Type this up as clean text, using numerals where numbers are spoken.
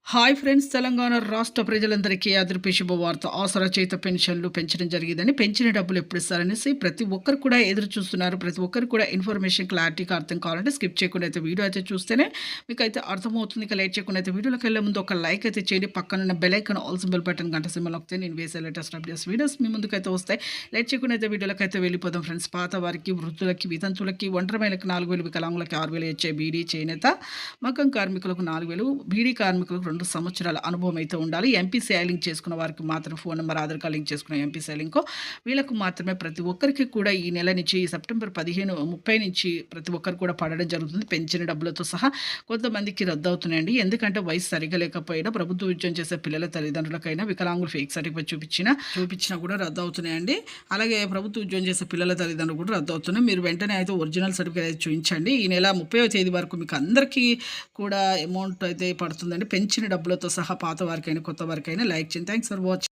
Hi friends, Telangana రాష్ట్ర ప్రజలందరికీ అదిరిపే శుభవార్త. ఆసరా చేత పెన్షన్లు పెంచడం జరిగిందని, పెంచిన డబ్బులు ఎప్పుడు ఇస్తారనేసి ప్రతి ఒక్కరు కూడా ఎదురు చూస్తున్నారు. ప్రతి ఒక్కరు కూడా ఇన్ఫర్మేషన్ క్లారిటీగా అర్థం కావాలంటే స్కిప్ చేయకుండా అయితే వీడియో అయితే చూస్తేనే మీకైతే అర్థమవుతుంది. ఇక లేట్ చేయకుండా అయితే వీడియోలోకి వెళ్ళే ముందు ఒక లైక్ అయితే చేయండి. పక్కనున్న bell icon all symbol button గంట సింబల్ నొక్కితే నేను వేసే లేటెస్ట్ అప్డేట్స్ వీడియోస్ మీ ముందుకైతే వస్తాయి. లేట్ చేయకుండా అయితే వీడియోలోకి అయితే వెళ్ళిపోదాం ఫ్రెండ్స్. పాత వారికి, వృద్ధులకి, వితంతులకి, ఒంటరి మహిళలకు 4,000, వికలాంగులకి 6,000 ఇచ్చే బీడీ, చేనేత, మగ్గం కార్మికులకు 4,000, బీడీ కార్మికులకు 2 సంవత్సరాల అనుభవం అయితే ఉండాలి. ఎంపీసీఐ లింక్ చేసుకున్న వారికి మాత్రం phone number, Aadhaar card link చేసుకున్న ఎంపీసీఐ లింక్ వీళ్ళకు మాత్రమే ప్రతి ఒక్కరికి కూడా ఈ నెల నుంచి సెప్టెంబర్ 15, 30 నుంచి ప్రతి ఒక్కరు కూడా పడడం జరుగుతుంది. పెంచిన డబ్బులతో సహా కొంతమందికి రద్దు అవుతున్నాయండి. ఎందుకంటే వయసు సరిగా లేకపోయినా, ప్రభుత్వ ఉద్యోగం చేసే పిల్లల తల్లిదండ్రులకైనా వికలాంగులు ఫేక్ సర్టిఫికేట్ చూపించినా కూడా రద్దు అవుతున్నాయండి. అలాగే ప్రభుత్వ ఉద్యోగం చేసే పిల్లల తల్లిదండ్రులు కూడా రద్దు అవుతున్నాయి. మీరు వెంటనే అయితే ఒరిజినల్ సర్టిఫికేట్ అయితే చూపించండి. ఈ నెల 30వ తేదీ వరకు మీకు అందరికీ కూడా అమౌంట్ అయితే పడుతుందండి. పెంచిన డబ్బులతో సహా పాత వారికైనా, కొత్త వారికైనా. లైక్ చేయండి. Thanks for watching.